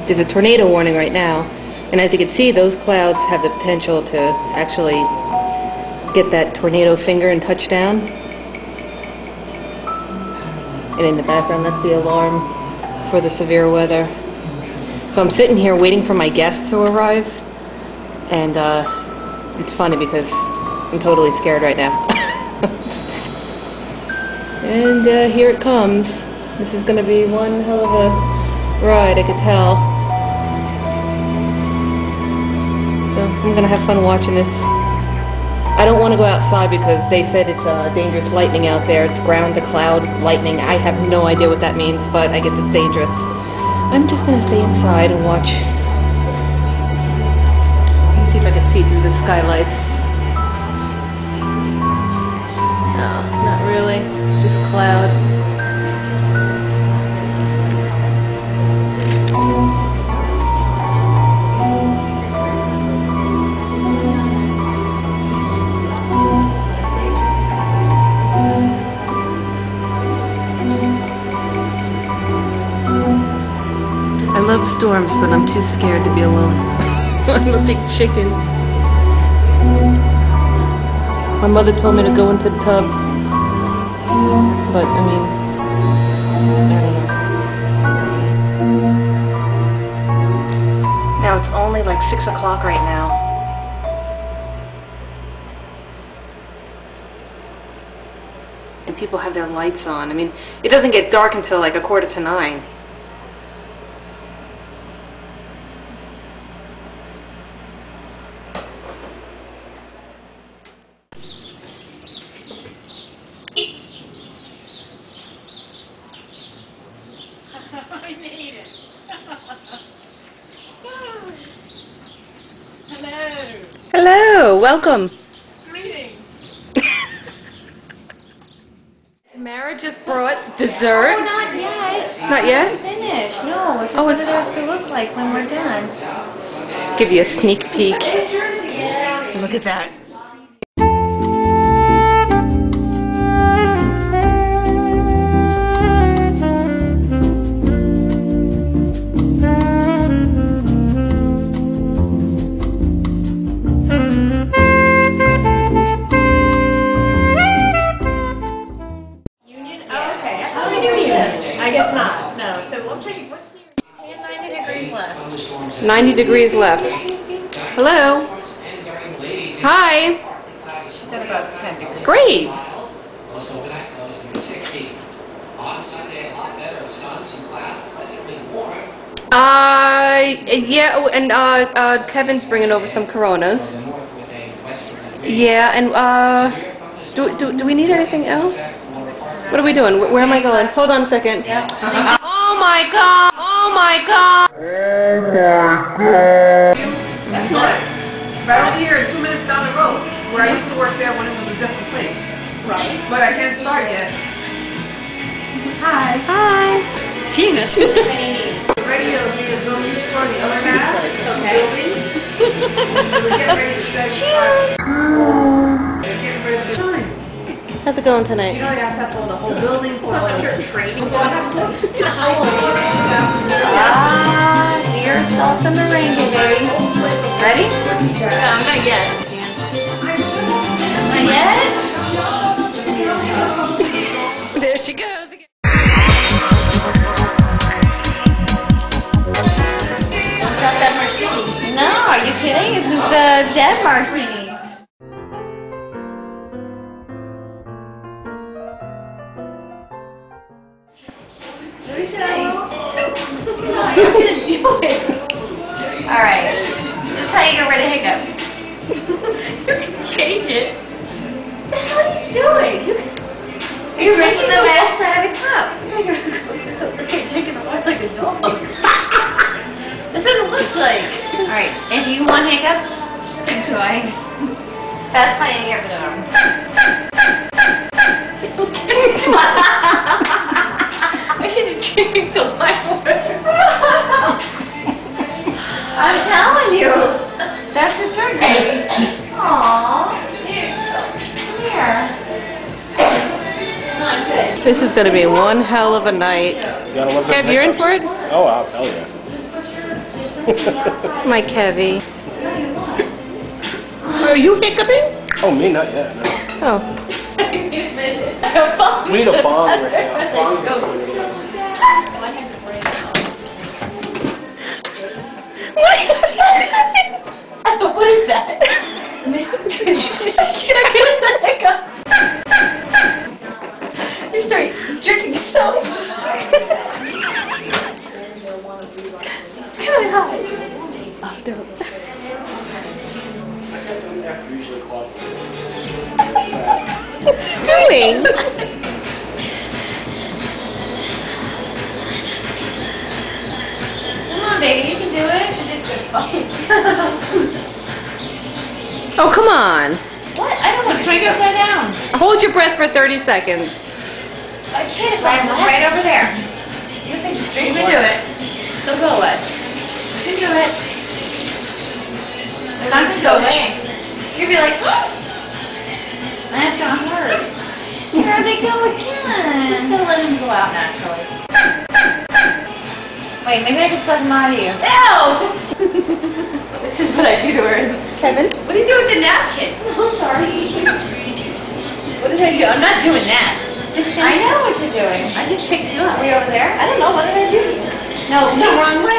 There's a tornado warning right now, and as you can see, those clouds have the potential to actually get that tornado finger and touch down. And in the background, that's the alarm for the severe weather. So I'm sitting here waiting for my guests to arrive, and it's funny because I'm totally scared right now. And here it comes. This is going to be one hell of a ride, I could tell. So I'm going to have fun watching this. I don't want to go outside because they said it's dangerous lightning out there. It's ground to cloud lightning. I have no idea what that means, but I guess it's dangerous. I'm just going to stay inside and watch. Let me see if I can see through the skylights. No, not really. Just cloud. I love storms, but I'm too scared to be alone. I'm a big chicken. My mother told me to go into the tub, but I mean, I don't know. Now it's only like 6 o'clock right now. And people have their lights on. I mean, it doesn't get dark until like 8:45. I made it. Hello. Hello, welcome. Greetings. Tamara just brought dessert. Oh, not yet. Not yet? It's finished. No, it's Oh, what it has to look like when we're done. Give you a sneak peek. Yeah. Look at that. I guess not. No. So we'll take what's here? 90 degrees left. 90 degrees left. Hello. Hi. She's at about 10 degrees. Great. Yeah, and Kevin's bringing over some Coronas. Yeah, and do we need anything else? What are we doing? Where am I going? Hold on a second. Oh my god! Oh my god! Oh my god! That's right. Right over here, 2 minutes down the road, where I used to work there when it was a different place. Right. But I can't start yet. Hi. Hi. Tina. The radio will be a building store, the other half, building. So we get ready to set it up. We're getting ready to shine. How's it going You tonight? know, you have to have all the whole building for like training. Here's off in the rain, baby. Ready? No, not yet. Not yet? There she goes again. Got that martini. No, are you kidding? It's the dead martini. No, you're gonna do it. Alright. This is how you get rid of hiccups. You can change it. What the hell are you doing? Are you making the last out of the cup? Okay, taking the last like a dog. That's what it looks like. Alright, if you want hiccups, enjoy. That's my hiccup I should have changed the light. I'm telling you, that's the trick, baby. Aww. Come here. This is going to be one hell of a night. You gotta look at Kev, you're in hiccups. for it? Oh, wow, hell yeah. My Kevy. Are you hiccuping? Oh, me? Not yet. No. Oh. We need a bong right now. Bong What is that? You start jerking so really high. Doing? Come on, baby, you can do it. Oh, come on. What? I don't know. Can I go upside down? Hold your breath for 30 seconds. I can't. I'm right over there. You can do it. So go away. You can do it. I'm going to go away. You'll be like, that's going to hurt. Where are they going? Just going to let him go out naturally. Wait, maybe I can suck him out of you. Ew! This is what I do to her. Kevin? What do you do with the napkin? Oh, sorry. What did I do? I'm not doing that. I know what you're doing. I just picked you up. Were you over there? I don't know. What did I do? No, the wrong way.